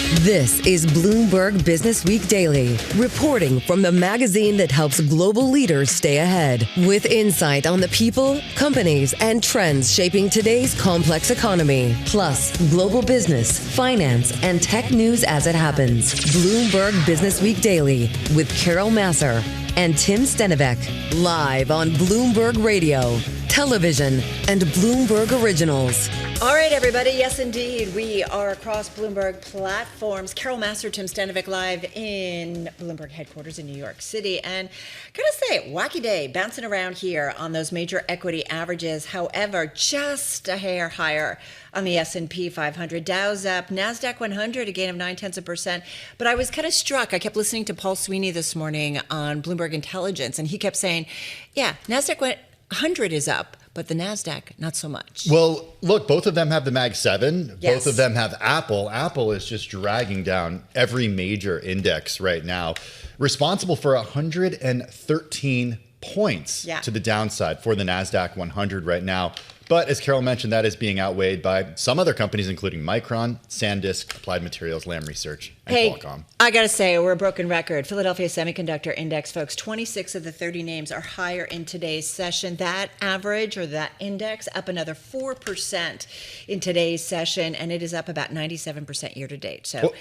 This is Bloomberg Businessweek Daily, reporting from the magazine that helps global leaders stay ahead, with insight on the people, companies, and trends shaping today's complex economy, plus global business, finance, and tech news as it happens. Bloomberg Businessweek Daily with Carol Massar and Tim Stenivek, live on Bloomberg Radio, television, and Bloomberg Originals. All right, everybody. Yes, indeed. We are across Bloomberg platforms. Carol Massar, Tim Stenivek, live in Bloomberg headquarters in New York City. And gotta say, wacky day bouncing around here on those major equity averages. However, just a hair higher on the S&P 500. Dow's up, NASDAQ 100, a gain of 0.9%. But I was kind of struck. I kept listening to Paul Sweeney this morning on Bloomberg Intelligence, and he kept saying, yeah, NASDAQ 100 is up, but the NASDAQ, not so much. Well, look, both of them have the Mag 7. Yes. Both of them have Apple. Apple is just dragging down every major index right now, responsible for 113 points to the downside for the NASDAQ 100 right now. But as Carol mentioned, that is being outweighed by some other companies, including Micron, SanDisk, Applied Materials, Lam Research, and Qualcomm. I got to say, we're a broken record. Philadelphia Semiconductor Index, folks, 26 of the 30 names are higher in today's session. That average, or that index, up another 4% in today's session, and it is up about 97% year to date. So,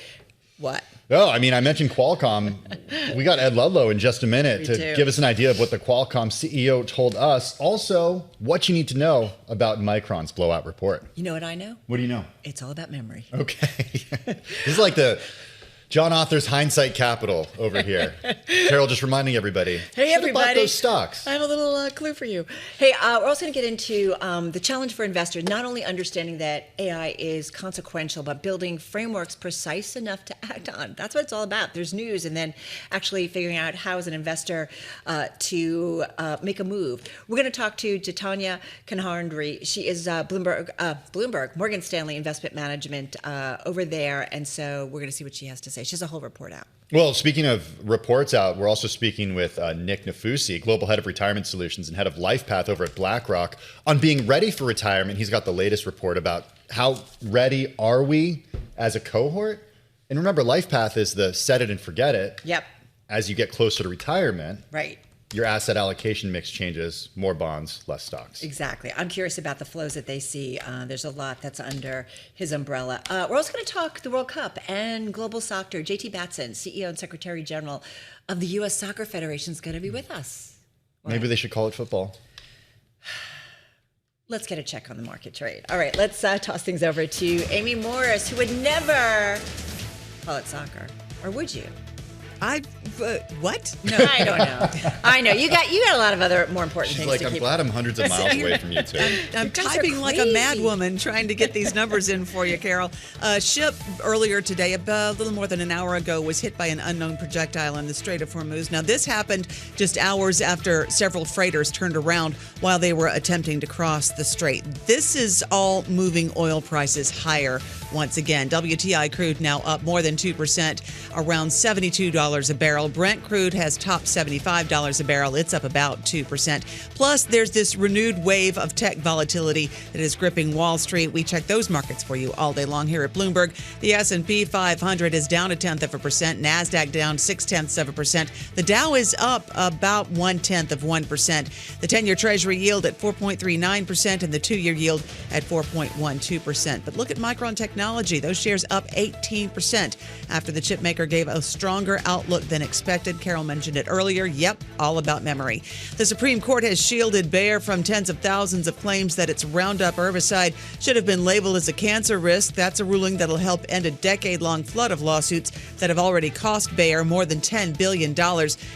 what? Oh, I mean, I mentioned Qualcomm. We got Ed Ludlow in just a minute to give us an idea of what the Qualcomm CEO told us. Also, what you need to know about Micron's blowout report. You know what I know? What do you know? It's all about memory. Okay. This is like the John Author's hindsight capital over here. Carol just reminding everybody. Hey, everybody. Bought those stocks. I have a little clue for you. Hey, we're also going to get into the challenge for investors, not only understanding that AI is consequential, but building frameworks precise enough to act on. That's what it's all about. There's news, and then actually figuring out how, as an investor, to make a move. We're going to talk to Jitanya Kanharndri. She is Bloomberg, Morgan Stanley Investment Management over there, and so we're going to see what she has to say. She has a whole report out. Well, speaking of reports out, we're also speaking with Nick Nafusi, Global Head of Retirement Solutions and Head of LifePath over at BlackRock, on being ready for retirement. He's got the latest report about how ready are we as a cohort. And remember, LifePath is the set it and forget it. Yep. As you get closer to retirement, right, your asset allocation mix changes, more bonds, less stocks. Exactly. I'm curious about the flows that they see. There's a lot that's under his umbrella. We're also going to talk the World Cup and global soccer. JT Batson, CEO and Secretary General of the U.S. Soccer Federation, is going to be with us. Maybe they should call it football. Let's get a check on the market trade. All right, let's toss things over to Amy Morris, who would never call it soccer. Or would you? What? No, I don't know. I know you got a lot of other more important things. She's like, to I'm keep. glad I'm hundreds of miles away from you two. I'm typing like a mad woman trying to get these numbers in for you, Carol. A ship earlier today, about a little more than an hour ago, was hit by an unknown projectile in the Strait of Hormuz. Now, this happened just hours after several freighters turned around while they were attempting to cross the strait. This is all moving oil prices higher once again. WTI crude now up more than 2%, around $72 a barrel. Brent crude has topped $75 a barrel. It's up about 2%. Plus, there's this renewed wave of tech volatility that is gripping Wall Street. We check those markets for you all day long here at Bloomberg. The S&P 500 is down 0.1%. NASDAQ down 0.6%. The Dow is up about 0.1%. The 10-year Treasury yield at 4.39% and the 2-year yield at 4.12%. But look at Micron Technology. Those shares up 18% after the chip maker gave a stronger outlook than expected. Carol mentioned it earlier. Yep, all about memory. The Supreme Court has shielded Bayer from tens of thousands of claims that its Roundup herbicide should have been labeled as a cancer risk. That's a ruling that'll help end a decade-long flood of lawsuits that have already cost Bayer more than $10 billion.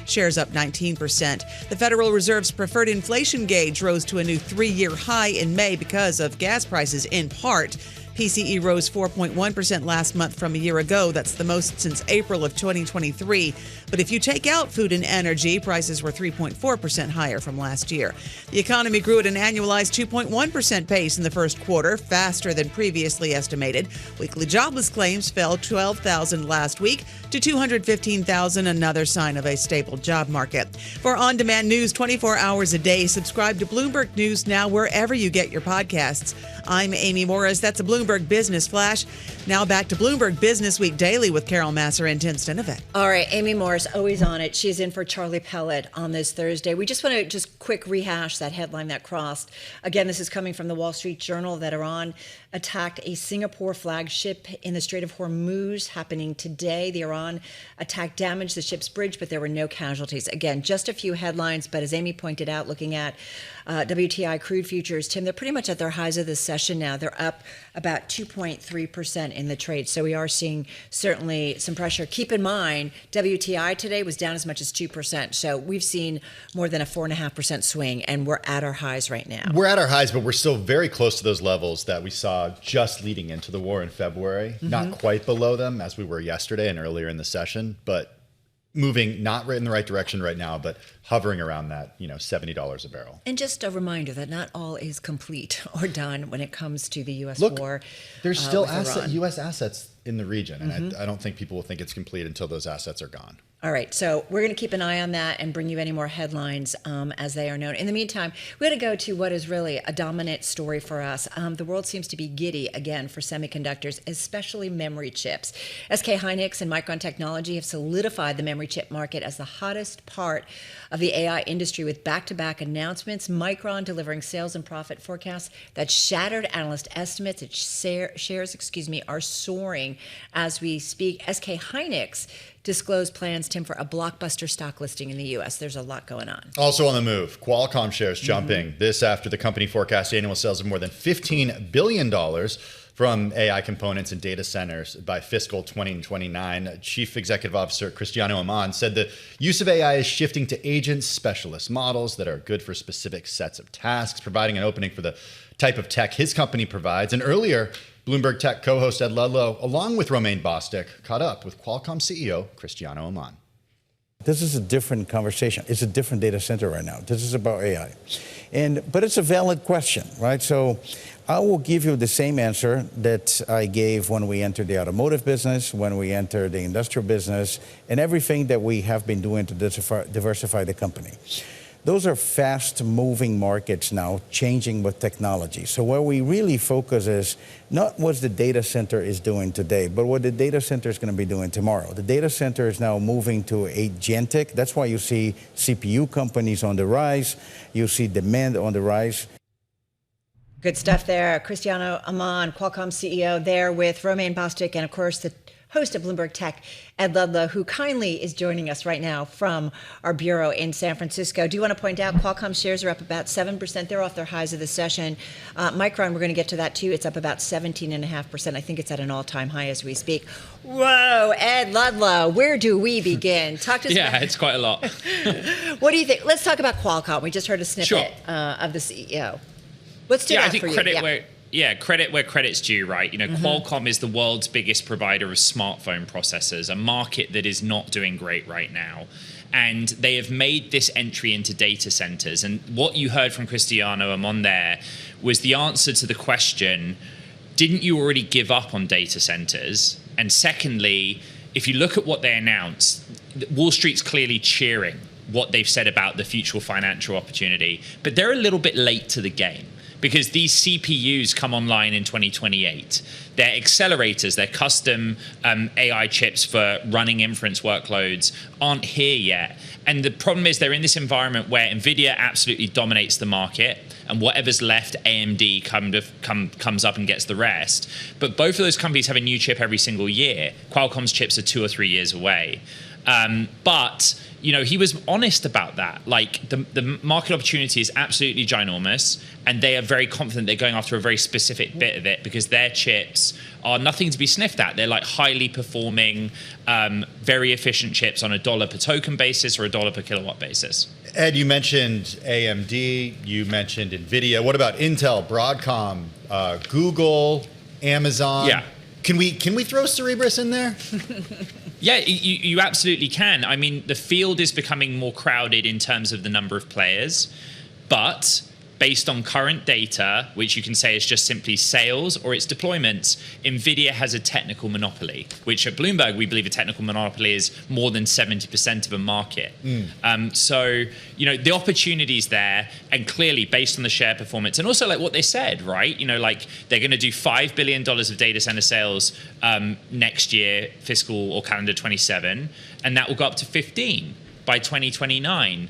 Shares up 19%. The Federal Reserve's preferred inflation gauge rose to a new 3-year high in May because of gas prices in part. PCE rose 4.1% last month from a year ago. That's the most since April of 2023. But if you take out food and energy, prices were 3.4% higher from last year. The economy grew at an annualized 2.1% pace in the first quarter, faster than previously estimated. Weekly jobless claims fell 12,000 last week to 215,000, another sign of a stable job market. For on-demand news 24 hours a day, subscribe to Bloomberg News Now wherever you get your podcasts. I'm Amy Morris. That's a Bloomberg Business Flash. Now back to Bloomberg Businessweek Daily with Carol Massar and Tim Stenivek. All right, Amy Morris, always on it. She's in for Charlie Pellet on this Thursday. We just want to quick rehash that headline that crossed. Again, this is coming from the Wall Street Journal that Iran attacked a Singapore flagship in the Strait of Hormuz, happening today. The Iran attack damaged the ship's bridge, but there were no casualties. Again, just a few headlines, but as Amy pointed out, looking at WTI crude futures, Tim, they're pretty much at their highs of this session now. They're up about 2.3% in the trade. So we are seeing certainly some pressure. Keep in mind, WTI today was down as much as 2%. So we've seen more than a 4.5% swing, and we're at our highs right now. We're at our highs, but we're still very close to those levels that we saw just leading into the war in February. Not quite below them as we were yesterday and earlier in the session, but moving not in the right direction right now, but hovering around that, $70 a barrel. And just a reminder that not all is complete or done when it comes to the U.S. war. There's still with U.S. assets in the region, and I don't think people will think it's complete until those assets are gone. All right, so we're going to keep an eye on that and bring you any more headlines as they are known. In the meantime, we got to go to what is really a dominant story for us. The world seems to be giddy again for semiconductors, especially memory chips. SK Hynix and Micron Technology have solidified the memory chip market as the hottest part of the AI industry with back-to-back announcements. Micron delivering sales and profit forecasts that shattered analyst estimates. Its shares are soaring as we speak. SK Hynix disclosed plans, Tim, for a blockbuster stock listing in the U.S. There's a lot going on. Also on the move, Qualcomm shares jumping. This after the company forecast annual sales of more than $15 billion from AI components and data centers by fiscal 2029. Chief Executive Officer Cristiano Amon said the use of AI is shifting to agents, specialist models that are good for specific sets of tasks, providing an opening for the type of tech his company provides. And earlier, Bloomberg Tech co-host Ed Ludlow, along with Romain Bostic, caught up with Qualcomm CEO Cristiano Amon. This is a different conversation. It's a different data center right now. This is about AI. But it's a valid question, right? So I will give you the same answer that I gave when we entered the automotive business, when we entered the industrial business, and everything that we have been doing to diversify the company. Those are fast-moving markets now, changing with technology. So where we really focus is not what the data center is doing today, but what the data center is going to be doing tomorrow. The data center is now moving to agentic. That's why you see CPU companies on the rise. You see demand on the rise. Good stuff there. Cristiano Amon, Qualcomm CEO, there with Romain Bostic, and of course the host of Bloomberg Tech, Ed Ludlow, who kindly is joining us right now from our bureau in San Francisco. Do you want to point out Qualcomm shares are up about 7%. They're off their highs of the session. Micron, we're going to get to that too. It's up about 17.5%. I think it's at an all-time high as we speak. Whoa, Ed Ludlow, where do we begin? Talk to us. Yeah, it's quite a lot. What do you think? Let's talk about Qualcomm. We just heard a snippet of the CEO. What's stood out for you? Credit where credit's due, right? Qualcomm is the world's biggest provider of smartphone processors, a market that is not doing great right now. And they have made this entry into data centers. And what you heard from Cristiano Amon there was the answer to the question, didn't you already give up on data centers? And secondly, if you look at what they announced, Wall Street's clearly cheering what they've said about the future financial opportunity, but they're a little bit late to the game. Because these CPUs come online in 2028. Their accelerators, their custom AI chips for running inference workloads aren't here yet. And the problem is they're in this environment where NVIDIA absolutely dominates the market, and whatever's left, AMD comes up and gets the rest. But both of those companies have a new chip every single year. Qualcomm's chips are 2 or 3 years away. But he was honest about that. Like the market opportunity is absolutely ginormous, and they are very confident they're going after a very specific bit of it because their chips are nothing to be sniffed at. They're like highly performing, very efficient chips on a $1 per token basis or a $1 per kilowatt basis. Ed, you mentioned AMD, you mentioned NVIDIA. What about Intel, Broadcom, Google, Amazon? Yeah. Can we throw Cerebras in there? Yeah, you absolutely can. I mean, the field is becoming more crowded in terms of the number of players, but based on current data, which you can say is just simply sales or its deployments, NVIDIA has a technical monopoly, which at Bloomberg, we believe a technical monopoly is more than 70% of a market. So, the opportunity's there, and clearly based on the share performance, and also like what they said, right? Like they're going to do $5 billion of data center sales next year, fiscal or calendar 27, and that will go up to 15 by 2029.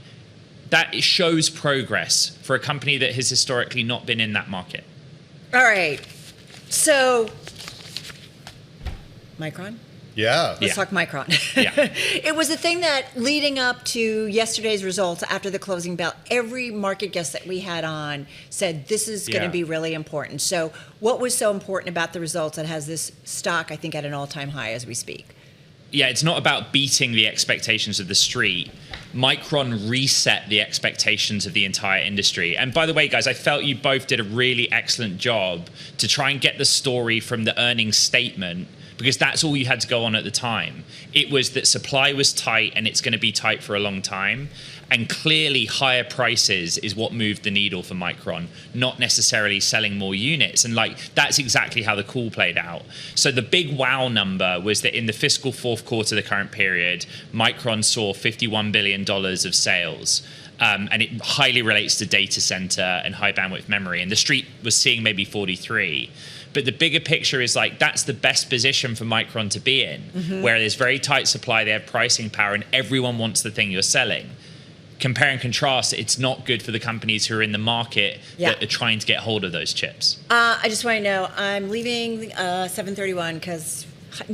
That shows progress for a company that has historically not been in that market. All right. So, Micron? Yeah. Let's talk Micron. Yeah. It was a thing that leading up to yesterday's results after the closing bell, every market guest that we had on said this is going to be really important. So what was so important about the results that has this stock, I think, at an all-time high as we speak? Yeah, it's not about beating the expectations of the street. Micron reset the expectations of the entire industry. And by the way, guys, I felt you both did a really excellent job to try and get the story from the earnings statement, because that's all you had to go on at the time. It was that supply was tight and it's going to be tight for a long time. And clearly higher prices is what moved the needle for Micron, not necessarily selling more units. And that's exactly how the call played out. So the big wow number was that in the fiscal fourth quarter of the current period, Micron saw $51 billion of sales. And it highly relates to data center and high bandwidth memory. And the street was seeing maybe 43. But the bigger picture is that's the best position for Micron to be in, where there's very tight supply, they have pricing power, and everyone wants the thing you're selling. Compare and contrast, it's not good for the companies who are in the market that are trying to get hold of those chips. I just want to know, I'm leaving 731 because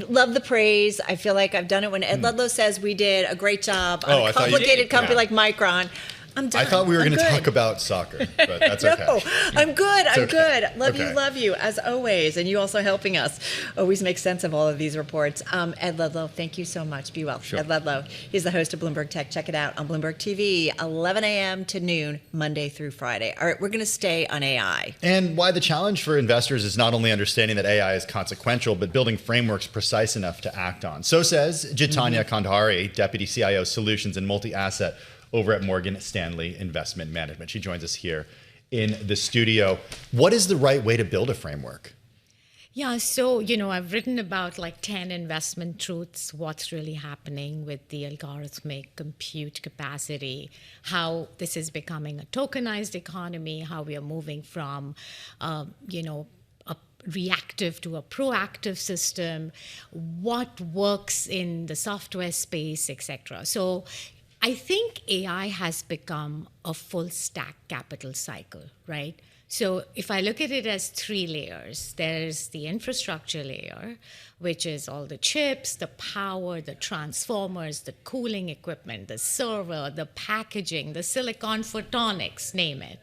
love the praise. I feel like I've done it when Ed Ludlow says we did a great job on a complicated company like Micron. I'm done. I thought we were going to talk about soccer, but that's okay. No, I'm good. I'm good. Love you, as always. And you also helping us always make sense of all of these reports. Ed Ludlow, thank you so much. Be well. Sure. Ed Ludlow, he's the host of Bloomberg Tech. Check it out on Bloomberg TV, 11 a.m. to noon, Monday through Friday. All right, we're going to stay on AI. And why the challenge for investors is not only understanding that AI is consequential, but building frameworks precise enough to act on. So says Jitanya Kandhari, Deputy CIO Solutions and Multi-Asset over at Morgan Stanley Investment Management. She joins us here in the studio. What is the right way to build a framework? Yeah, so, I've written about 10 investment truths, what's really happening with the algorithmic compute capacity, how this is becoming a tokenized economy, how we are moving from, a reactive to a proactive system, what works in the software space, etc. So I think AI has become a full stack capital cycle, right? So if I look at it as 3 layers, there's the infrastructure layer, which is all the chips, the power, the transformers, the cooling equipment, the server, the packaging, the silicon photonics, name it.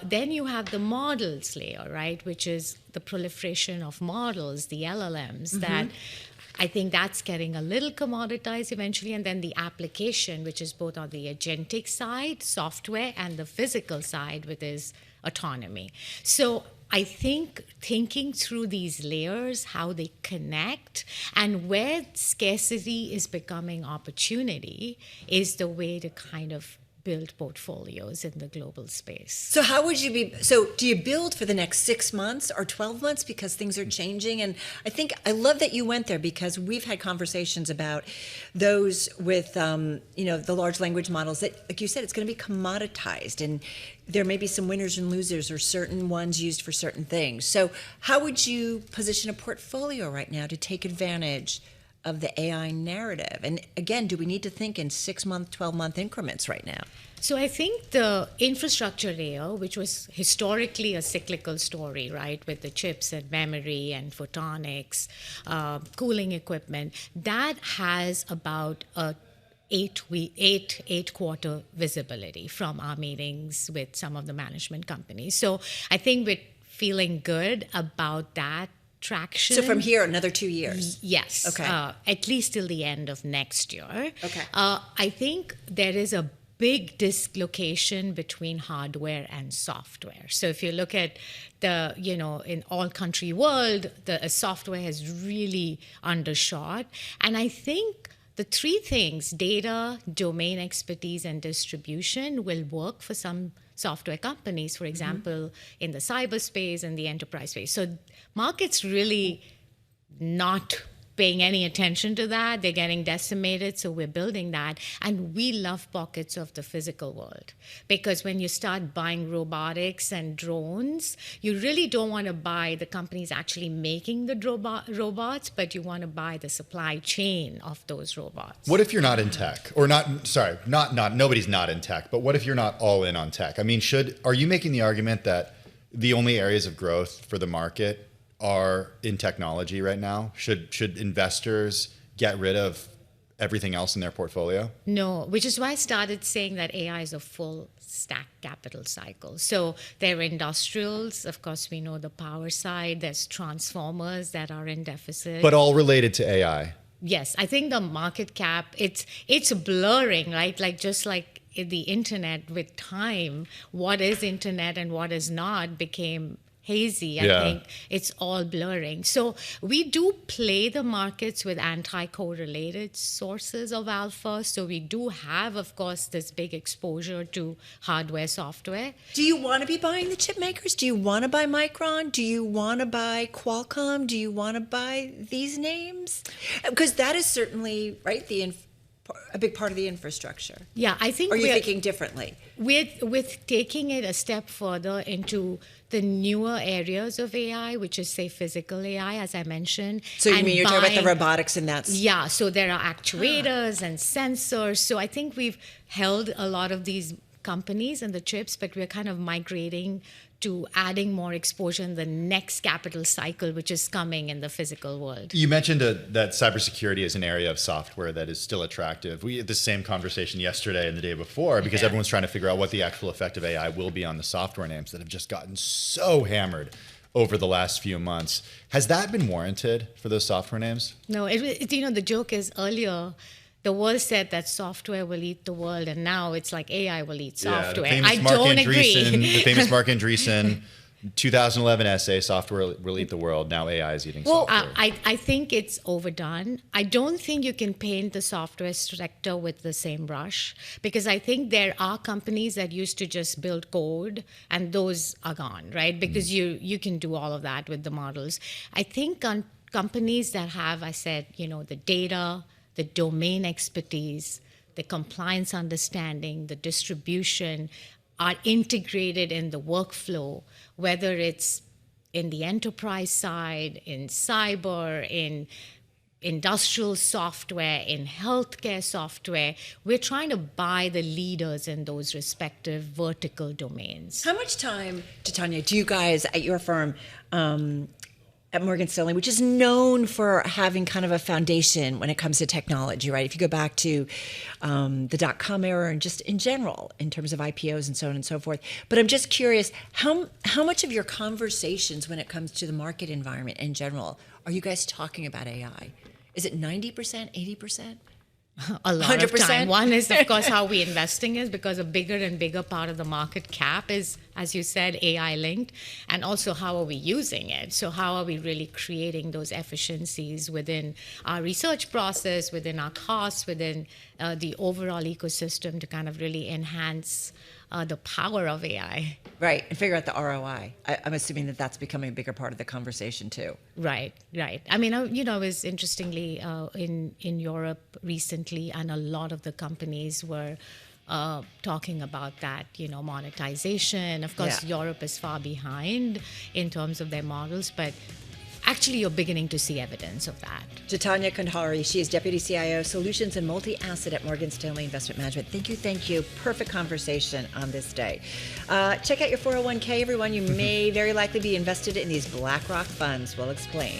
Then you have the models layer, right, which is the proliferation of models, the LLMs, that I think that's getting a little commoditized eventually. And then the application, which is both on the agentic side, software, and the physical side, which is autonomy. So I think thinking through these layers, how they connect, and where scarcity is becoming opportunity is the way to kind of build portfolios in the global space. So how would you do you build for the next 6 months or 12 months because things are changing? And I love that you went there because we've had conversations about those with, the large language models that, like you said, it's going to be commoditized and there may be some winners and losers or certain ones used for certain things. So how would you position a portfolio right now to take advantage of the AI narrative? And again, do we need to think in 6-month, 12-month increments right now? So I think the infrastructure layer, which was historically a cyclical story, right, with the chips and memory and photonics, cooling equipment, that has about a 8-quarter visibility from our meetings with some of the management companies. So I think we're feeling good about that traction. So from here, another 2 years? Yes. Okay. At least till the end of next year. Okay. I think there is a big dislocation between hardware and software. So if you look at the, in all country world, the software has really undershot. And I think the 3 things, data, domain expertise, and distribution, will work for some software companies, for example, in the cyberspace and the enterprise space. So markets really not paying any attention to that. They're getting decimated, so we're building that. And we love pockets of the physical world, because when you start buying robotics and drones, you really don't want to buy the companies actually making the robots, but you want to buy the supply chain of those robots. What if you're not in tech? Or nobody's not in tech, but what if you're not all in on tech? I mean, are you making the argument that the only areas of growth for the market are in technology right now? Should investors get rid of everything else in their portfolio? No, which is why I started saying that AI is a full stack capital cycle. So there are industrials, of course, we know the power side, there's transformers that are in deficit. But all related to AI. Yes, I think the market cap, it's blurring, right? Just like the internet with time, what is internet and what is not became hazy. I think it's all blurring. So we do play the markets with anti-correlated sources of alpha. So we do have, of course, this big exposure to hardware, software. Do you want to be buying the chip makers? Do you want to buy Micron? Do you want to buy Qualcomm? Do you want to buy these names? Because that is certainly, right, a big part of the infrastructure. Yeah, I think. Or are you thinking differently? With taking it a step further into the newer areas of AI, which is, say, physical AI, as I mentioned. So you mean you're talking about the robotics and that's... Yeah, so there are actuators and sensors. So I think we've held a lot of these companies and the chips, but we're kind of migrating to adding more exposure in the next capital cycle, which is coming in the physical world. You mentioned that cybersecurity is an area of software that is still attractive. We had the same conversation yesterday and the day before, because everyone's trying to figure out what the actual effect of AI will be on the software names that have just gotten so hammered over the last few months. Has that been warranted for those software names? No, the joke is earlier, the world said that software will eat the world, and now it's like AI will eat software. I don't agree. The famous Mark Andreessen 2011 essay, software will eat the world. Now AI is eating software. I think it's overdone. I don't think you can paint the software sector with the same brush, because I think there are companies that used to just build code, and those are gone, right? Because you can do all of that with the models. I think on companies that have, I said, the data, the domain expertise, the compliance understanding, the distribution are integrated in the workflow, whether it's in the enterprise side, in cyber, in industrial software, in healthcare software. We're trying to buy the leaders in those respective vertical domains. How much time, Titania, do you guys at your firm at Morgan Stanley, which is known for having kind of a foundation when it comes to technology, right? If you go back to the dot-com era and just in general, in terms of IPOs and so on and so forth. But I'm just curious, how much of your conversations when it comes to the market environment in general are you guys talking about AI? Is it 90%, 80%? A lot 100%? of time. One is, of course, how we investing is, because a bigger and bigger part of the market cap is, as you said, AI linked, and also how are we using it? So how are we really creating those efficiencies within our research process, within our costs, within the overall ecosystem to kind of really enhance the power of AI. Right, and figure out the ROI. I'm assuming that that's becoming a bigger part of the conversation too. Right. I mean, I was interestingly in Europe recently, and a lot of the companies were talking about that, monetization. Of course, Europe is far behind in terms of their models, but actually, you're beginning to see evidence of that. Titania Kandhari, she is Deputy CIO, Solutions and Multi-Asset at Morgan Stanley Investment Management. Thank you. Perfect conversation on this day. Check out your 401k, everyone. You may very likely be invested in these BlackRock funds. We'll explain.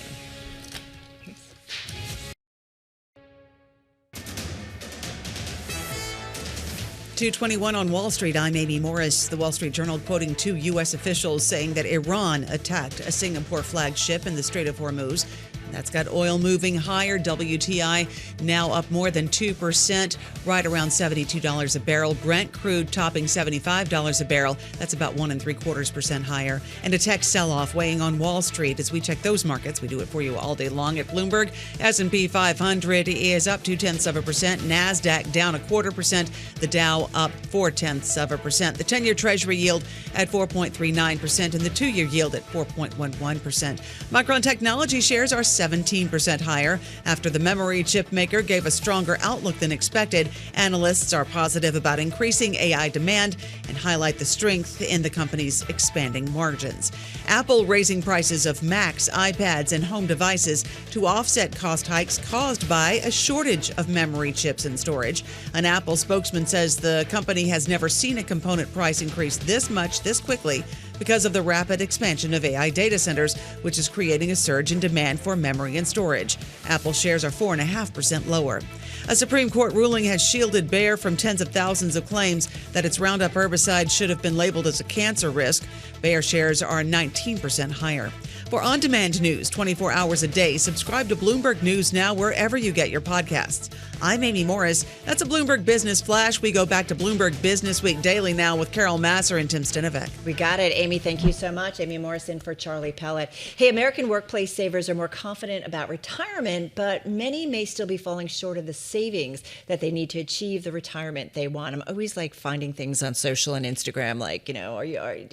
2:21 on Wall Street. I'm Amy Morris. The Wall Street Journal quoting two U.S. officials saying that Iran attacked a Singapore-flagged ship in the Strait of Hormuz. That's got oil moving higher. WTI now up more than 2%, right around $72 a barrel. Brent crude topping $75 a barrel. That's about 1.75% higher. And a tech sell-off weighing on Wall Street as we check those markets. We do it for you all day long at Bloomberg. S&P 500 is up 0.2%. NASDAQ down 0.25%. The Dow up 0.4%. The 10-year Treasury yield at 4.39% and the 2-year yield at 4.11%. Micron Technology shares are 17% higher after the memory chip maker gave a stronger outlook than expected. Analysts are positive about increasing AI demand and highlight the strength in the company's expanding margins. Apple raising prices of Macs, iPads, and home devices to offset cost hikes caused by a shortage of memory chips and storage. An Apple spokesman says the company has never seen a component price increase this much this quickly because of the rapid expansion of AI data centers, which is creating a surge in demand for memory and storage. Apple shares are 4.5% lower. A Supreme Court ruling has shielded Bayer from tens of thousands of claims that its Roundup herbicide should have been labeled as a cancer risk. Bayer shares are 19% higher. For on-demand news 24 hours a day, subscribe to Bloomberg News Now wherever you get your podcasts. I'm Amy Morris. That's a Bloomberg Business Flash. We go back to Bloomberg Businessweek Daily now with Carol Masser and Tim Stenovec. We got it, Amy. Thank you so much. Amy Morris in for Charlie Pellet. Hey, American workplace savers are more confident about retirement, but many may still be falling short of the savings that they need to achieve the retirement they want. I'm always like finding things on social and Instagram, like, do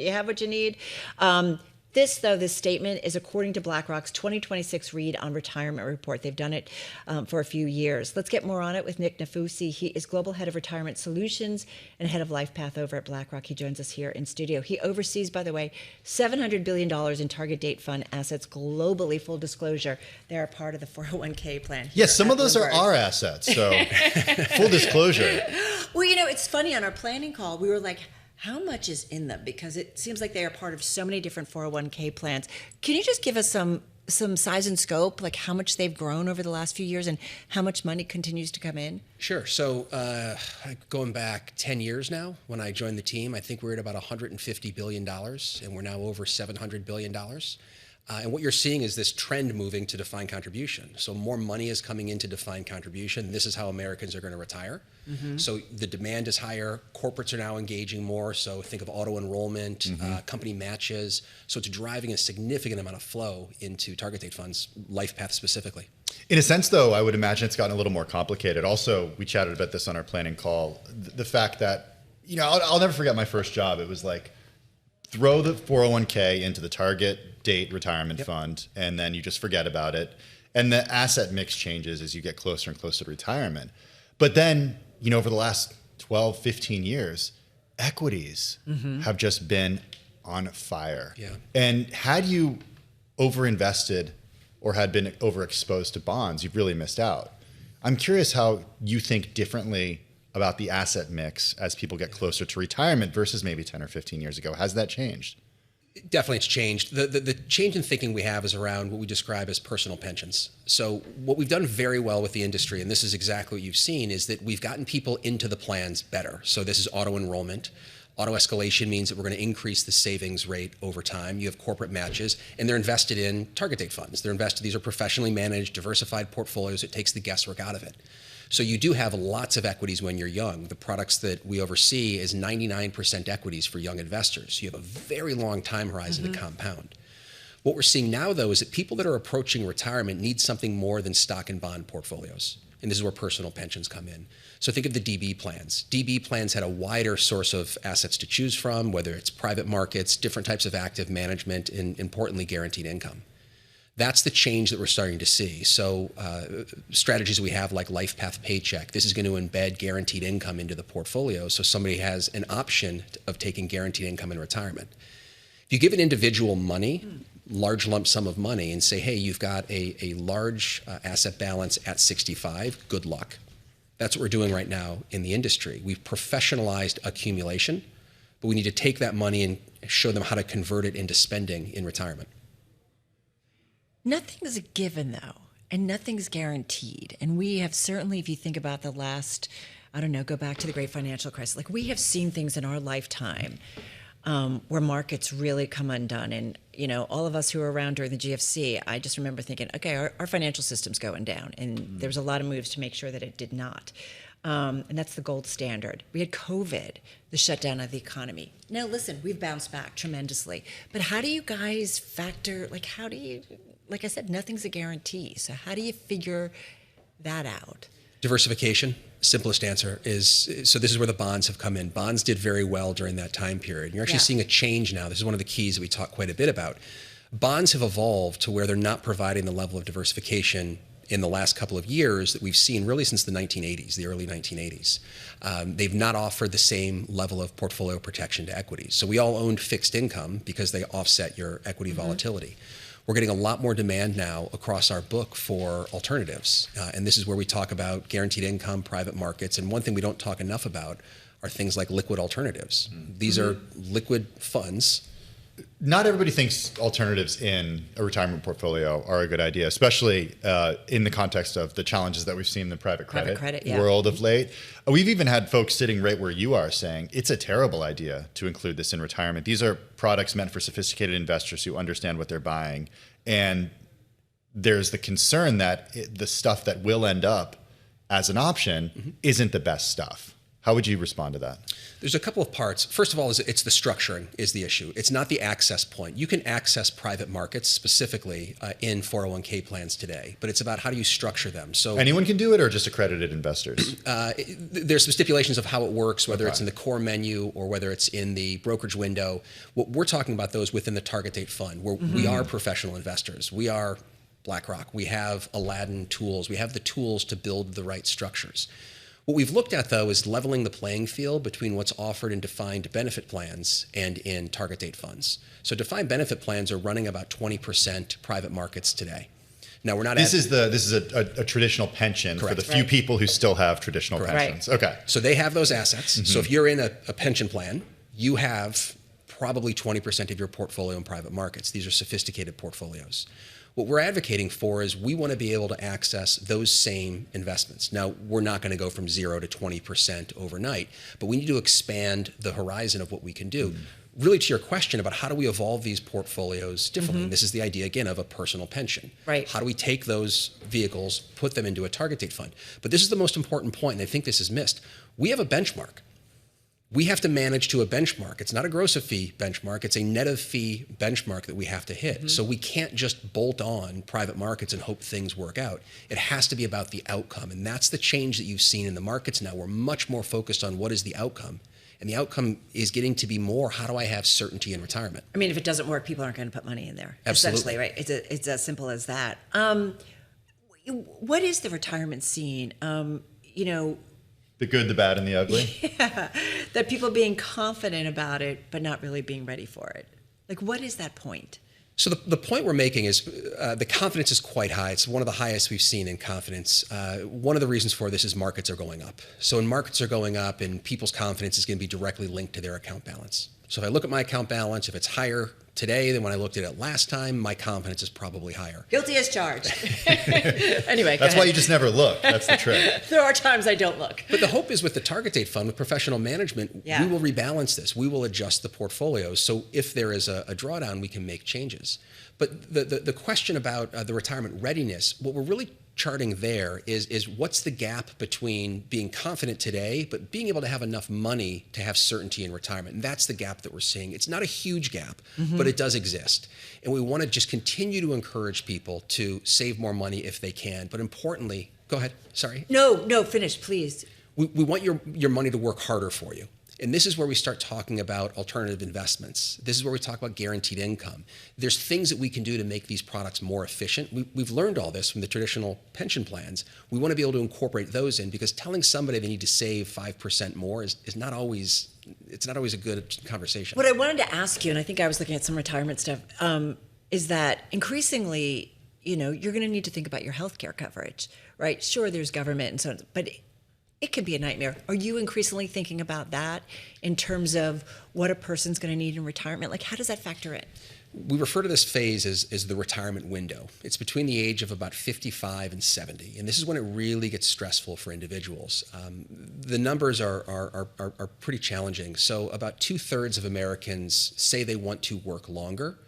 you have what you need? This statement is according to BlackRock's 2026 Read on Retirement report. They've done it for a few years. Let's get more on it with Nick Nafusi. He is Global Head of Retirement Solutions and Head of LifePath over at BlackRock. He joins us here in studio. He oversees, by the way, $700 billion in target date fund assets globally. Full disclosure, they're a part of the 401k plan. Yes, some of those are our assets, so full disclosure. Well, it's funny, on our planning call, we were like, how much is in them? Because it seems like they are part of so many different 401k plans. Can you just give us some size and scope, like how much they've grown over the last few years and how much money continues to come in? Sure. So going back 10 years now, when I joined the team, I think we were at about $150 billion, and we're now over $700 billion. And what you're seeing is this trend moving to defined contribution. So more money is coming into defined contribution. This is how Americans are going to retire. Mm-hmm. So the demand is higher. Corporates are now engaging more. So think of auto enrollment, company matches. So it's driving a significant amount of flow into target date funds, LifePath specifically. In a sense, though, I would imagine it's gotten a little more complicated. Also, we chatted about this on our planning call. The fact that, I'll never forget my first job. It was like, throw the 401k into the target date retirement fund, and then you just forget about it. And the asset mix changes as you get closer and closer to retirement. But then, over the last 12, 15 years, equities have just been on fire. Yeah. And had you overinvested or had been overexposed to bonds, you've really missed out. I'm curious how you think differently about the asset mix as people get closer to retirement versus maybe 10 or 15 years ago. Has that changed? Definitely it's changed. The change in thinking we have is around what we describe as personal pensions. So what we've done very well with the industry, and this is exactly what you've seen, is that we've gotten people into the plans better. So this is auto enrollment. Auto escalation means that we're going to increase the savings rate over time. You have corporate matches, and they're invested in target date funds. These are professionally managed, diversified portfolios. It takes the guesswork out of it. So you do have lots of equities when you're young. The products that we oversee is 99% equities for young investors. You have a very long time horizon to compound. What we're seeing now, though, is that people that are approaching retirement need something more than stock and bond portfolios. And this is where personal pensions come in. So think of the DB plans. DB plans had a wider source of assets to choose from, whether it's private markets, different types of active management, and importantly, guaranteed income. That's the change that we're starting to see. So strategies we have like LifePath Paycheck, this is going to embed guaranteed income into the portfolio so somebody has an option of taking guaranteed income in retirement. If you give an individual money, large lump sum of money, and say, hey, you've got a large asset balance at 65, good luck. That's what we're doing right now in the industry. We've professionalized accumulation, but we need to take that money and show them how to convert it into spending in retirement. Nothing's a given, though, and nothing's guaranteed. And we have certainly, if you think about the last, go back to the great financial crisis, like we have seen things in our lifetime where markets really come undone. And, all of us who were around during the GFC, I just remember thinking, okay, our financial system's going down. And there was a lot of moves to make sure that it did not. And that's the gold standard. We had COVID, the shutdown of the economy. Now, listen, we've bounced back tremendously. But how do you guys factor, like I said, nothing's a guarantee. So how do you figure that out? Diversification. Simplest answer is, so this is where the bonds have come in. Bonds did very well during that time period. You're actually seeing a change now. This is one of the keys that we talk quite a bit about. Bonds have evolved to where they're not providing the level of diversification in the last couple of years that we've seen really since the 1980s, the early 1980s. They've not offered the same level of portfolio protection to equities. So we all owned fixed income because they offset your equity volatility. We're getting a lot more demand now across our book for alternatives. And this is where we talk about guaranteed income, private markets. And one thing we don't talk enough about are things like liquid alternatives. These are liquid funds. Not everybody thinks alternatives in a retirement portfolio are a good idea, especially in the context of the challenges that we've seen in the private credit world of late. We've even had folks sitting right where you are saying it's a terrible idea to include this in retirement. These are products meant for sophisticated investors who understand what they're buying. And there's the concern that the stuff that will end up as an option isn't the best stuff. How would you respond to that? There's a couple of parts. First of all, it's the structuring is the issue. It's not the access point. You can access private markets specifically in 401k plans today, but it's about how do you structure them. So anyone can do it, or just accredited investors? There's some stipulations of how it works, whether it's in the core menu or whether it's in the brokerage window. What we're talking about, though, is within the target date fund, where we are professional investors. We are BlackRock. We have Aladdin tools. We have the tools to build the right structures. What we've looked at, though, is leveling the playing field between what's offered in defined benefit plans and in target date funds. So defined benefit plans are running about 20% private markets today. Now, we're not. This is a traditional pension for the few people who still have traditional pensions. Right. Okay. So they have those assets. So if you're in a pension plan, you have probably 20% of your portfolio in private markets. These are sophisticated portfolios. What we're advocating for is we want to be able to access those same investments. Now, we're not going to go from 0 to 20% overnight, but we need to expand the horizon of what we can do. Really, to your question about how do we evolve these portfolios differently, and this is the idea, again, of a personal pension. Right. How do we take those vehicles, put them into a target date fund? But this is the most important point, and I think this is missed. We have a benchmark. We have to manage to a benchmark. It's not a gross of fee benchmark. It's a net of fee benchmark that we have to hit. So we can't just bolt on private markets and hope things work out. It has to be about the outcome. And that's the change that you've seen in the markets now. We're much more focused on what is the outcome. And the outcome is getting to be more, how do I have certainty in retirement? I mean, if it doesn't work, people aren't going to put money in there. Absolutely. Essentially, right? It's as simple as that. What is the retirement scene? The good, the bad, and the ugly? Yeah, that people being confident about it, but not really being ready for it. Like, what is that point? So the point we're making is the confidence is quite high. It's one of the highest we've seen in confidence. One of the reasons for this is markets are going up. So when markets are going up, and people's confidence is going to be directly linked to their account balance. So if I look at my account balance, if it's higher today than when I looked at it last time, my confidence is probably higher. Guilty as charged. Anyway, that's why you just never look. That's the trick. There are times I don't look. But the hope is with the target date fund, with professional management, we will rebalance this. We will adjust the portfolios. So if there is a drawdown, we can make changes. But the question about the retirement readiness, what we're really charting there is what's the gap between being confident today, but being able to have enough money to have certainty in retirement. And that's the gap that we're seeing. It's not a huge gap, but it does exist. And we want to just continue to encourage people to save more money if they can. But importantly, go ahead, sorry. No, finish, please. We want your money to work harder for you. And this is where we start talking about alternative investments. This is where we talk about guaranteed income. There's things that we can do to make these products more efficient. We've learned all this from the traditional pension plans. We want to be able to incorporate those in, because telling somebody they need to save 5% more is not always a good conversation. What I wanted to ask you, and I think I was looking at some retirement stuff, is that increasingly, you're going to need to think about your healthcare coverage, right? Sure, there's government and so on, but it can be a nightmare. Are you increasingly thinking about that in terms of what a person's going to need in retirement? Like, how does that factor in? We refer to this phase as the retirement window. It's between the age of about 55 and 70, and this is when it really gets stressful for individuals. The numbers are pretty challenging. So about 2/3 of Americans say they want to work longer,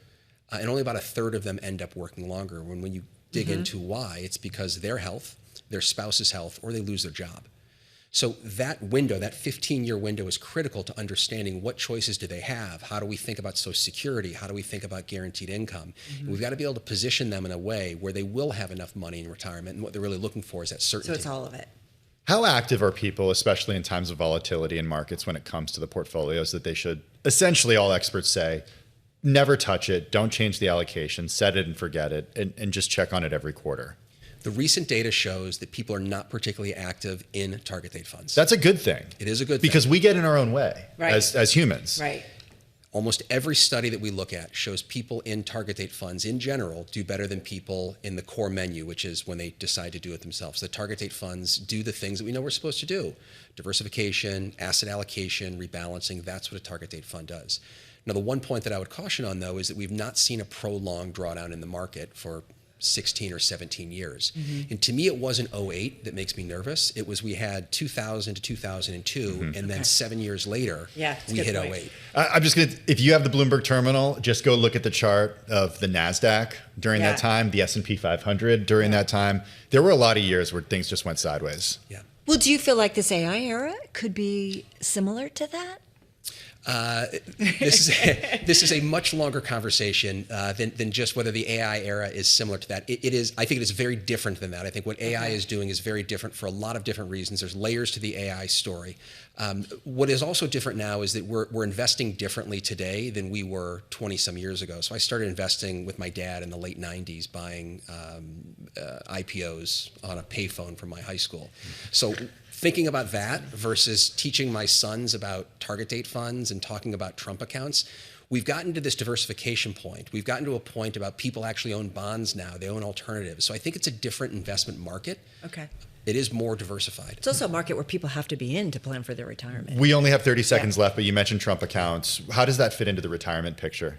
and only about 1/3 of them end up working longer. When you dig into why, it's because their health, their spouse's health, or they lose their job. So that window, that 15-year window, is critical to understanding what choices do they have. How do we think about Social Security? How do we think about guaranteed income? And we've got to be able to position them in a way where they will have enough money in retirement, and what they're really looking for is that certainty. So it's all of it. How active are people, especially in times of volatility in markets, when it comes to the portfolios that they should, essentially all experts say, never touch it, don't change the allocation, set it and forget it, and just check on it every quarter? The recent data shows that people are not particularly active in target date funds. That's a good thing. It is a good thing. Because we get in our own way as humans. Right. Almost every study that we look at shows people in target date funds in general do better than people in the core menu, which is when they decide to do it themselves. The target date funds do the things that we know we're supposed to do. Diversification, asset allocation, rebalancing, that's what a target date fund does. Now, the one point that I would caution on, though, is that we've not seen a prolonged drawdown in the market for 16 or 17 years. And to me, it wasn't 08 that makes me nervous. It was we had 2000 to 2002, and then 7 years later, we hit 08. I'm just going to, if you have the Bloomberg terminal, just go look at the chart of the NASDAQ during that time, the S&P 500 during that time. There were a lot of years where things just went sideways. Yeah. Well, do you feel like this AI era could be similar to that? This is a much longer conversation than just whether the AI era is similar to that. It is. I think it is very different than that. I think what AI is doing is very different for a lot of different reasons. There's layers to the AI story. What is also different now is that we're investing differently today than we were 20 some years ago. So I started investing with my dad in the late 90s, buying IPOs on a payphone from my high school. So thinking about that versus teaching my sons about target date funds and talking about Trump accounts, we've gotten to this diversification point. We've gotten to a point about people actually own bonds now. They own alternatives. So I think it's a different investment market. Okay. It is more diversified. It's also a market where people have to be in to plan for their retirement. We only have 30 seconds left, but you mentioned Trump accounts. How does that fit into the retirement picture?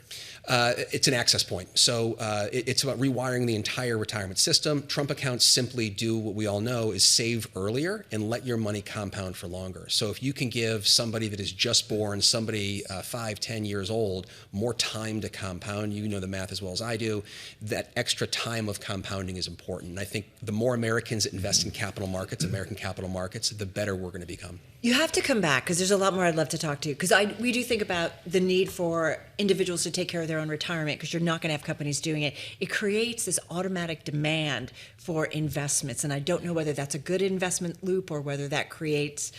It's an access point. So it's about rewiring the entire retirement system. Trump accounts simply do what we all know is save earlier and let your money compound for longer. So if you can give somebody that is just born, somebody 5-10 years old, more time to compound, you know the math as well as I do, that extra time of compounding is important. And I think the more Americans that invest in capital markets, American capital markets, the better we're going to become. You have to come back because there's a lot more I'd love to talk to you. Because we do think about the need for individuals to take care of their own retirement because you're not going to have companies doing it. It creates this automatic demand for investments. And I don't know whether that's a good investment loop or whether that creates...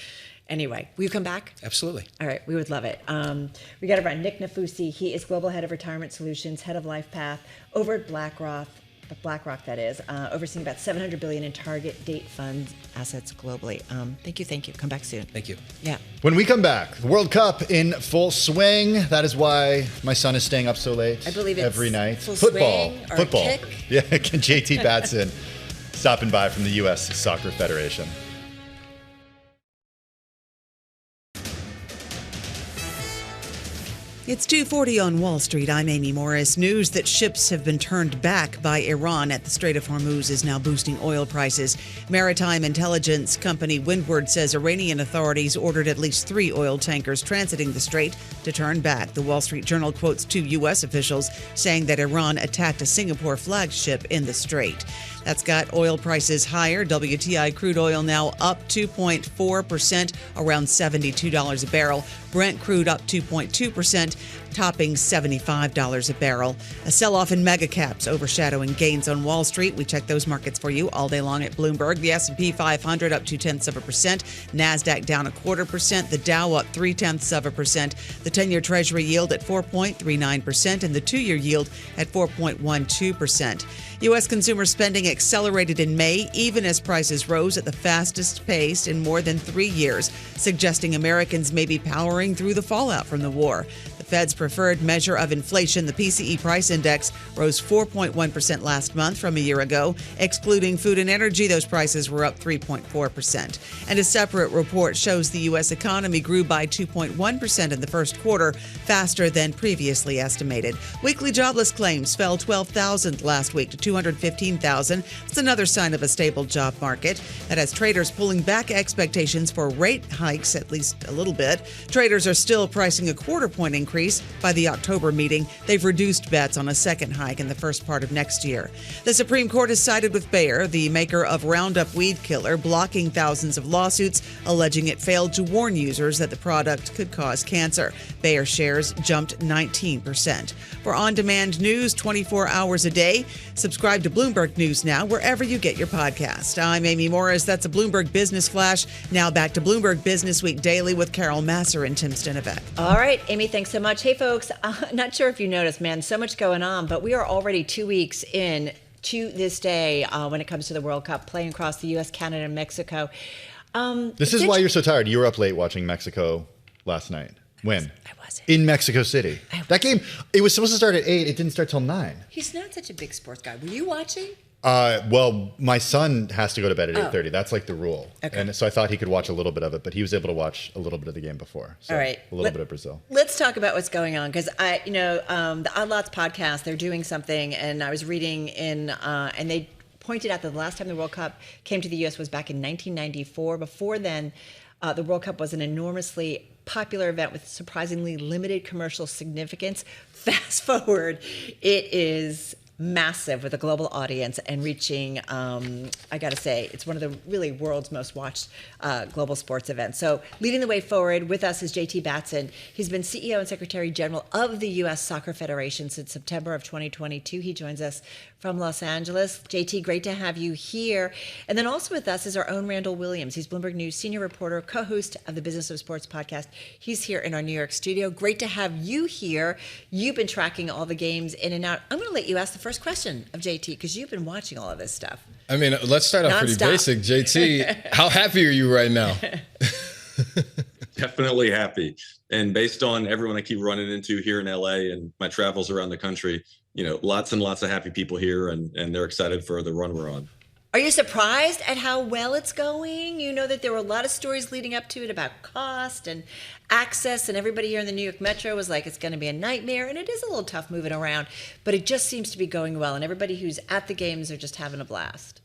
Anyway, will you come back? Absolutely. All right, we would love it. We got to run Nick Nafusi. He is Global Head of Retirement Solutions, Head of LifePath over at BlackRock, that is, overseeing about $700 billion in target date fund assets globally. Thank you. Come back soon. Thank you. Yeah. When we come back, the World Cup in full swing. That is why my son is staying up so late. I believe it's every night. Full Football. swing or kick. Yeah, JT Batson stopping by from the U.S. Soccer Federation. It's 2:40 on Wall Street. I'm Amy Morris. News that ships have been turned back by Iran at the Strait of Hormuz is now boosting oil prices. Maritime intelligence company Windward says Iranian authorities ordered at least 3 oil tankers transiting the strait to turn back. The Wall Street Journal quotes 2 U.S. officials saying that Iran attacked a Singapore flagship in the strait. That's got oil prices higher. WTI crude oil now up 2.4%, around $72 a barrel. Brent crude up 2.2%, topping $75 a barrel. A sell-off in mega caps overshadowing gains on Wall Street. We check those markets for you all day long at Bloomberg. The S&P 500 up 0.2%. NASDAQ down 0.25%. The Dow up 0.3%. The 10-year Treasury yield at 4.39% and the 2-year yield at 4.12%. U.S. consumer spending accelerated in May, even as prices rose at the fastest pace in more than 3 years, suggesting Americans may be powering through the fallout from the war. The The Fed's preferred measure of inflation, the PCE price index, rose 4.1% last month from a year ago. Excluding food and energy, those prices were up 3.4%. And a separate report shows the U.S. economy grew by 2.1% in the first quarter, faster than previously estimated. Weekly jobless claims fell 12,000 last week to 215,000. It's another sign of a stable job market. That has traders pulling back expectations for rate hikes at least a little bit. Traders are still pricing a quarter-point increase by the October meeting. They've reduced bets on a second hike in the first part of next year. The Supreme Court has sided with Bayer, the maker of Roundup weed killer, blocking thousands of lawsuits alleging it failed to warn users that the product could cause cancer. Bayer shares jumped 19%. For on-demand news 24 hours a day, subscribe to Bloomberg News Now wherever you get your podcast. I'm Amy Morris. That's a Bloomberg Business Flash. Now back to Bloomberg Businessweek Daily with Carol Masser and Tim Stenivek. All right, Amy, thanks so much. Hey, folks, not sure if you noticed, man, so much going on, but we are already 2 weeks in to this day when it comes to the World Cup, playing across the U.S., Canada, and Mexico. This is why you're so tired. You were up late watching Mexico last night. When? I wasn't. In Mexico City. That game, it was supposed to start at 8. It didn't start till 9. He's not such a big sports guy. Were you watching? Well, my son has to go to bed at 8:30. That's like the rule. Okay. And so I thought he could watch a little bit of it, but he was able to watch a little bit of the game before. So all right. A little bit of Brazil. Let's talk about what's going on, because the Odd Lots podcast, they're doing something, and I was reading and they pointed out that the last time the World Cup came to the U.S. was back in 1994. Before then, the World Cup was an enormously popular event with surprisingly limited commercial significance. Fast forward, it is massive with a global audience and reaching, I got to say, it's one of the really world's most watched global sports events. So leading the way forward with us is JT Batson. He's been CEO and Secretary General of the U.S. Soccer Federation since September of 2022. He joins us from Los Angeles. JT, great to have you here. And then also with us is our own Randall Williams. He's Bloomberg News senior reporter, co-host of the Business of Sports podcast. He's here in our New York studio. Great to have you here. You've been tracking all the games in and out. I'm going to let you ask the first question of JT, because you've been watching all of this stuff. I mean, let's start off pretty basic. JT, how happy are you right now? Definitely happy. And based on everyone I keep running into here in LA and my travels around the country, lots and lots of happy people here, and they're excited for the run we're on. Are you surprised at how well it's going? You know that there were a lot of stories leading up to it about cost and access, and everybody here in the New York Metro was like, it's going to be a nightmare, and it is a little tough moving around, but it just seems to be going well, and everybody who's at the games are just having a blast.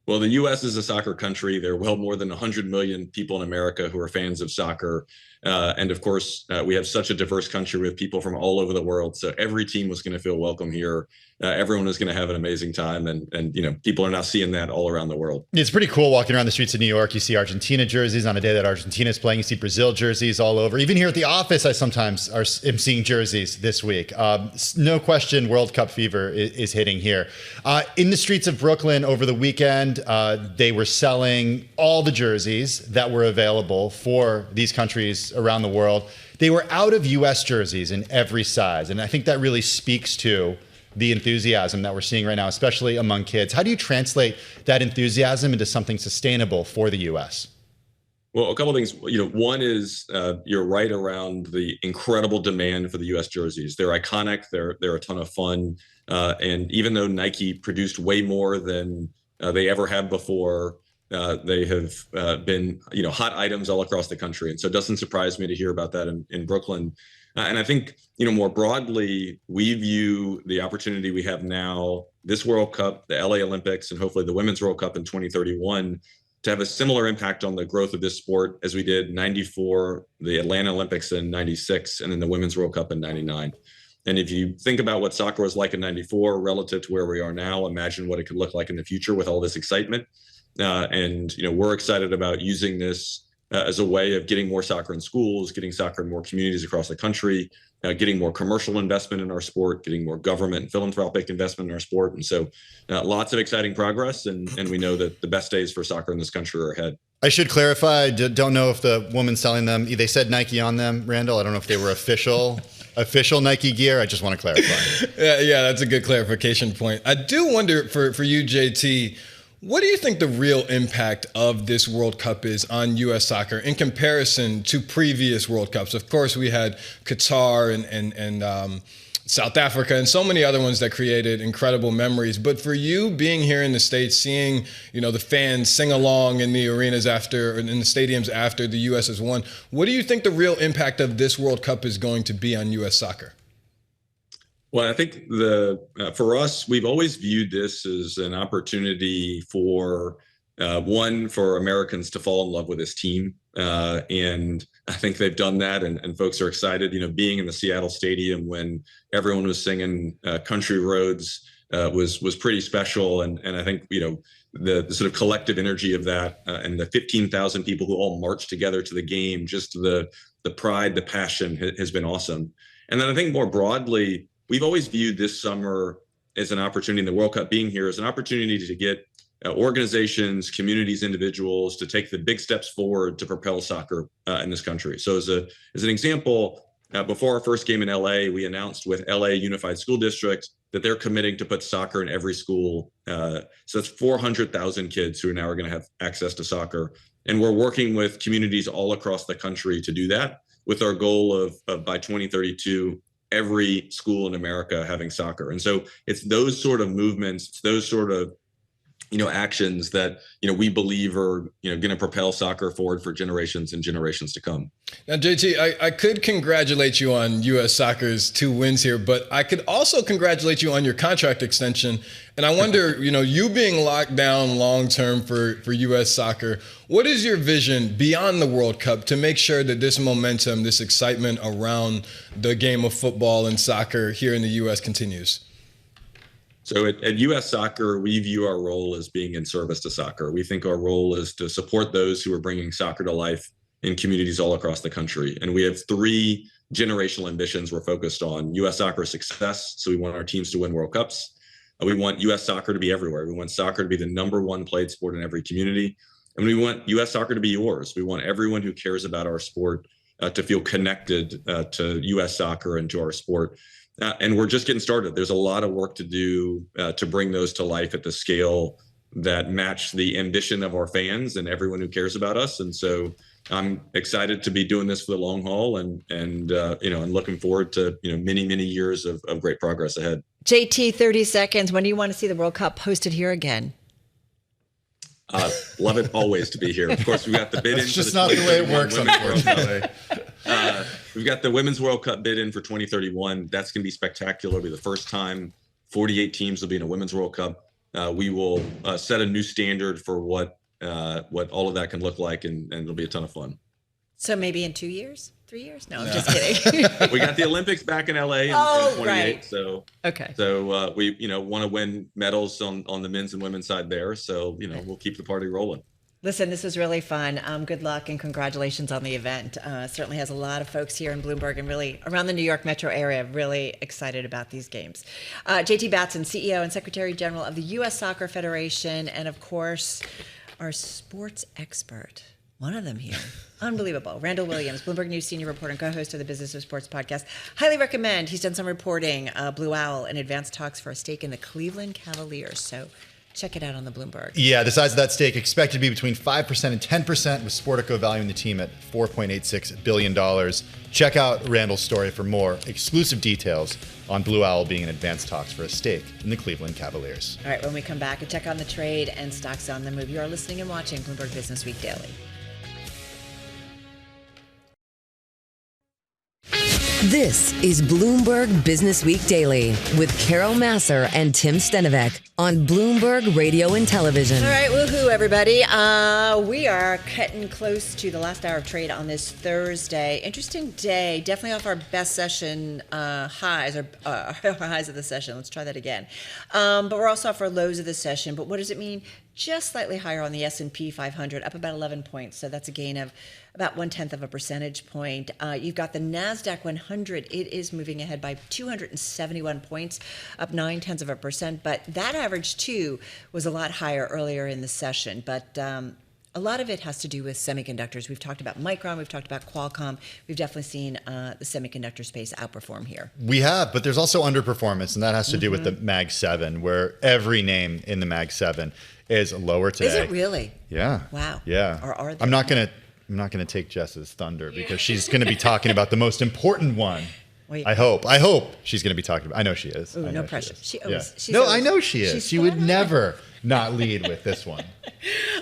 Well, the U.S. is a soccer country. There are well more than 100 million people in America who are fans of soccer. And of course, we have such a diverse country with people from all over the world. So every team was going to feel welcome here. Everyone is going to have an amazing time. And people are now seeing that all around the world. It's pretty cool walking around the streets of New York. You see Argentina jerseys on a day that Argentina is playing. You see Brazil jerseys all over. Even here at the office, I sometimes am seeing jerseys this week. No question, World Cup fever is hitting here. In the streets of Brooklyn over the weekend, they were selling all the jerseys that were available for these countries around the world. They were out of U.S. jerseys in every size. And I think that really speaks to the enthusiasm that we're seeing right now, especially among kids. How do you translate that enthusiasm into something sustainable for the U.S.? Well, a couple of things. One is you're right around the incredible demand for the U.S. jerseys. They're iconic. They're a ton of fun. And even though Nike produced way more than they ever have before, they have been, hot items all across the country. And so it doesn't surprise me to hear about that in Brooklyn. And I think, more broadly, we view the opportunity we have now, this World Cup, the LA Olympics, and hopefully the Women's World Cup in 2031, to have a similar impact on the growth of this sport as we did 94, the Atlanta Olympics in 96, and then the Women's World Cup in 99. And if you think about what soccer was like in 94 relative to where we are now, imagine what it could look like in the future with all this excitement. And we're excited about using this as a way of getting more soccer in schools, getting soccer in more communities across the country, getting more commercial investment in our sport, getting more government and philanthropic investment in our sport. And so lots of exciting progress. And we know that the best days for soccer in this country are ahead. I should clarify, I don't know if the woman selling them, they said Nike on them, Randall. I don't know if they were official Nike gear. I just want to clarify. Yeah, that's a good clarification point. I do wonder for you, JT, What do you think the real impact of this World Cup is on U.S. soccer in comparison to previous World Cups? Of course, we had Qatar and South Africa and so many other ones that created incredible memories. But for you being here in the States, seeing, the fans sing along in the arenas after, in the stadiums after the U.S. has won, what do you think the real impact of this World Cup is going to be on U.S. soccer? Well, I think for us, we've always viewed this as an opportunity for for Americans to fall in love with this team. And I think they've done that, and folks are excited. Being in the Seattle Stadium when everyone was singing Country Roads was pretty special. And I think, the sort of collective energy of that and the 15,000 people who all marched together to the game, just the pride, the passion has been awesome. And then I think more broadly, we've always viewed this summer as an opportunity, in the World Cup being here, as an opportunity to get organizations, communities, individuals to take the big steps forward to propel soccer in this country. So as an example, before our first game in LA, we announced with LA Unified School District that they're committing to put soccer in every school. So that's 400,000 kids who now are going to have access to soccer. And we're working with communities all across the country to do that, with our goal of by 2032, every school in America having soccer. And so it's those sort of movements, it's those sort of actions that we believe are going to propel soccer forward for generations and generations to come. Now, JT, I could congratulate you on U.S. soccer's 2 wins here, but I could also congratulate you on your contract extension. And I wonder, you being locked down long term for U.S. soccer, what is your vision beyond the World Cup to make sure that this momentum, this excitement around the game of football and soccer here in the U.S. continues? So at U.S. Soccer, we view our role as being in service to soccer. We think our role is to support those who are bringing soccer to life in communities all across the country. And we have 3 generational ambitions we're focused on. U.S. soccer success, so we want our teams to win World Cups. We want U.S. soccer to be everywhere. We want soccer to be the #1 played sport in every community. And we want U.S. soccer to be yours. We want everyone who cares about our sport to feel connected to U.S. soccer and to our sport. And we're just getting started. There's a lot of work to do to bring those to life at the scale that match the ambition of our fans and everyone who cares about us. And so I'm excited to be doing this for the long haul, and looking forward to many years of great progress ahead. JT, 30 seconds. When do you want to see the World Cup hosted here again? Love it always to be here. Of course, we've got the bid in. It's just not the way it works, unfortunately. We've got the Women's World Cup bid in for 2031. That's going to be spectacular. It'll be the first time 48 teams will be in a Women's World Cup. We will set a new standard for what all of that can look like, and it'll be a ton of fun. So maybe in 2 years? 3 years? No, I'm just kidding. We got the Olympics back in LA in 28. Right. So okay. So we want to win medals on the men's and women's side there. So we'll keep the party rolling. Listen, this was really fun. Good luck and congratulations on the event. Certainly has a lot of folks here in Bloomberg and really around the New York metro area really excited about these games. JT Batson, CEO and Secretary General of the U.S. Soccer Federation, and of course, our sports expert. One of them here. Unbelievable. Randall Williams, Bloomberg News senior reporter and co-host of the Business of Sports podcast. Highly recommend. He's done some reporting, Blue Owl, in advanced talks for a stake in the Cleveland Cavaliers. So check it out on the Bloomberg. Yeah, the size of that stake expected to be between 5% and 10%, with Sportico valuing the team at $4.86 billion. Check out Randall's story for more exclusive details on Blue Owl being in advanced talks for a stake in the Cleveland Cavaliers. All right, when we come back, a check on the trade and stocks on the move. You are listening and watching Bloomberg Businessweek Daily. This is Bloomberg Businessweek Daily with Carol Masser and Tim Stenovec on Bloomberg Radio and Television. All right, woohoo, everybody. We are getting close to the last hour of trade on this Thursday. Interesting day, definitely off our best session highs, or our highs of the session. Let's try that again. But we're also off our lows of the session. But what does it mean? Just slightly higher on the S&P 500, up about 11 points. So that's a gain of about 0.1 of a percentage point. You've got the NASDAQ 100. It is moving ahead by 271 points, up 0.9 of a percent. But that average, too, was a lot higher earlier in the session. But A lot of it has to do with semiconductors. We've talked about Micron, we've talked about Qualcomm. We've definitely seen the semiconductor space outperform here. We have, but there's also underperformance, and that has to do with the Mag 7, where every name in the Mag 7 is lower today. Is it really? Yeah. Wow. Yeah. Or are they? I'm not gonna take Jess's thunder because she's gonna be talking about the most important one. Wait. I hope she's gonna be talking about. I know she is. Ooh, no pressure. I know she is. She would never not lead with this one.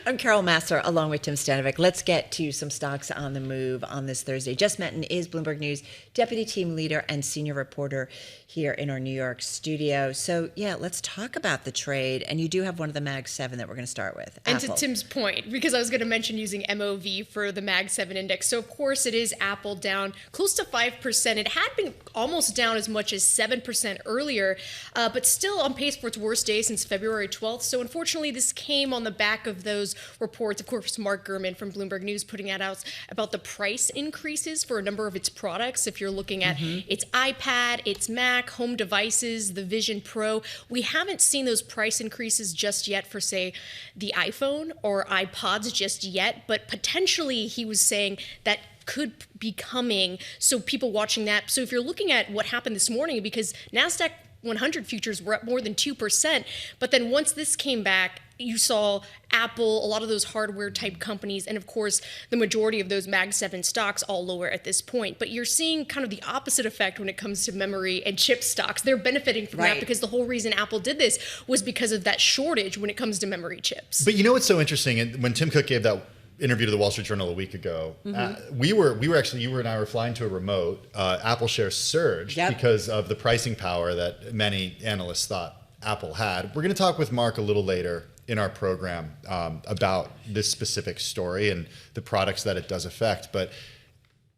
I'm Carol Massar, along with Tim Stanovic. Let's get to some stocks on the move on this Thursday. Jess Menton is Bloomberg News deputy team leader and senior reporter here in our New York studio. So, yeah, let's talk about the trade. And you do have one of the Mag 7 that we're going to start with. And Apple. to Tim's point, because I was going to mention using MOV for the Mag 7 index. So, of course, it is Apple down close to 5%. It had been almost down as much as 7% earlier, but still on pace for its worst day since February 12th. So, unfortunately, this came on the back of those reports. Of course, Mark Gurman from Bloomberg News putting out about the price increases for a number of its products. If you're looking at its iPad, its Mac, home devices, the Vision Pro, we haven't seen those price increases just yet for, say, the iPhone or iPods just yet, but potentially he was saying that could be coming. So people watching that. So if you're looking at what happened this morning, because NASDAQ 100 futures were up more than 2%, but then once this came back, you saw Apple, a lot of those hardware type companies, and of course, the majority of those Mag 7 stocks all lower at this point. But you're seeing kind of the opposite effect when it comes to memory and chip stocks. They're benefiting from that because the whole reason Apple did this was because of that shortage when it comes to memory chips. But you know what's so interesting? And when Tim Cook gave that interview to the Wall Street Journal a week ago, we were actually, you and I were flying to a remote. Apple shares surged because of the pricing power that many analysts thought Apple had. We're going to talk with Mark a little later in our program about this specific story and the products that it does affect. But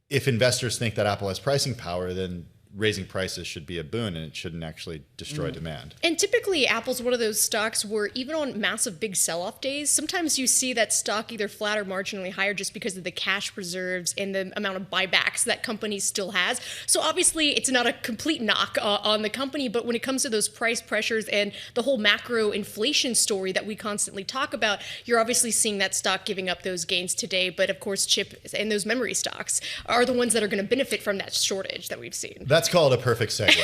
if investors think that Apple has pricing power, then raising prices should be a boon and it shouldn't actually destroy demand. And typically Apple's one of those stocks where even on massive big sell-off days, sometimes you see that stock either flat or marginally higher just because of the cash reserves and the amount of buybacks that company still has. So obviously it's not a complete knock on the company, but when it comes to those price pressures and the whole macro inflation story that we constantly talk about, you're obviously seeing that stock giving up those gains today. But of course, chip and those memory stocks are the ones that are going to benefit from that shortage that we've seen. That's called a perfect segue.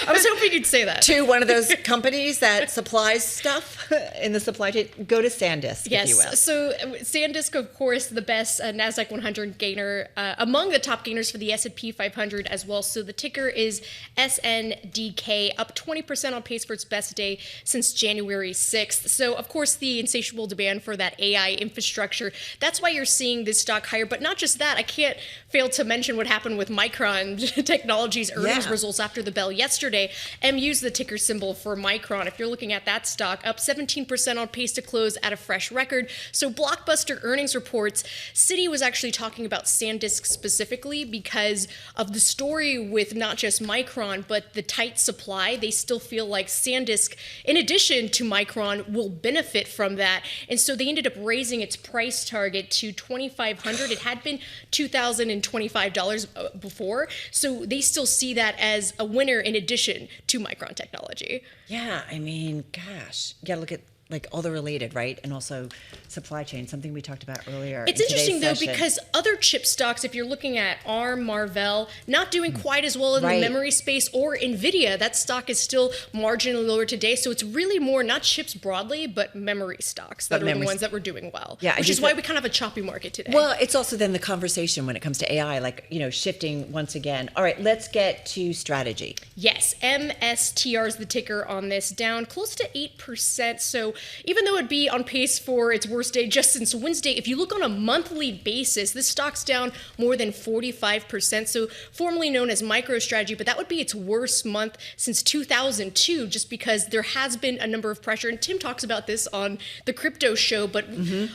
I was hoping you'd say that. To one of those companies that supplies stuff in the supply chain. Go to SanDisk, yes. if you will. So SanDisk, of course, the best NASDAQ 100 gainer, among the top gainers for the S&P 500 as well. So the ticker is SNDK, up 20% on pace for its best day since January 6th. So, of course, the insatiable demand for that AI infrastructure, that's why you're seeing this stock higher. But not just that, I can't fail to mention what happened with Micron Technology's earnings results after the bell yesterday. MU's the ticker symbol for Micron. If you're looking at that stock, up 17% on pace to close at a fresh record. So blockbuster earnings reports. Citi was actually talking about SanDisk specifically because of the story with not just Micron, but the tight supply. They still feel like SanDisk, in addition to Micron, will benefit from that. And so they ended up raising its price target to $2,500. It had been $2,025 before. So they still see that as a winner in addition to Micron Technology. Yeah, I mean, gosh, you got to look at like all the related, right? And also supply chain, something we talked about earlier. It's interesting though, because other chip stocks, if you're looking at ARM, Marvell, not doing quite as well in the memory space, or NVIDIA, that stock is still marginally lower today. So it's really more not chips broadly, but memory stocks that are the ones that were doing well. Yeah, which is why we kind of have a choppy market today. Well, it's also then the conversation when it comes to AI, like, you know, shifting once again. All right, let's get to strategy. Yes, MSTR is the ticker on this, down close to 8%. So even though it'd be on pace for its worst day just since Wednesday, if you look on a monthly basis, this stock's down more than 45%. So formerly known as MicroStrategy, but that would be its worst month since 2002, just because there has been a number of pressure. And Tim talks about this on the crypto show, but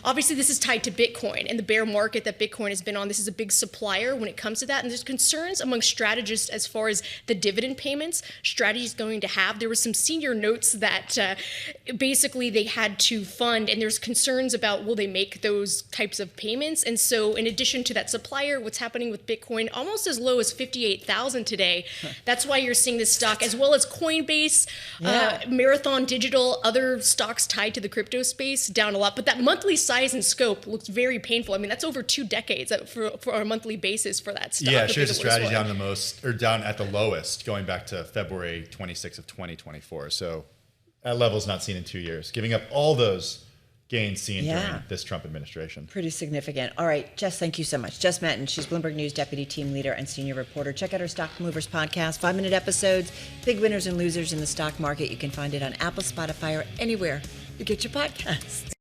obviously this is tied to Bitcoin and the bear market that Bitcoin has been on. This is a big supplier when it comes to that. And there's concerns among strategists as far as the dividend payments Strategy is going to have. There were some senior notes that basically they had to fund, and there's concerns about will they make those types of payments. And so in addition to that supplier, what's happening with Bitcoin, almost as low as 58,000 today. That's why you're seeing this stock, as well as Coinbase, Marathon Digital, other stocks tied to the crypto space, down a lot. But that monthly size and scope looks very painful. I mean, that's over 2 decades for a monthly basis for that stock. Yeah, shares of strategy down at the lowest, going back to February 26th of 2024. So that level's not seen in 2 years, giving up all those gains seen during this Trump administration. Pretty significant. All right, Jess, thank you so much. Jess Matton, she's Bloomberg News Deputy Team Leader and Senior Reporter. Check out our Stock Movers podcast, 5-minute episodes, big winners and losers in the stock market. You can find it on Apple, Spotify, or anywhere you get your podcasts.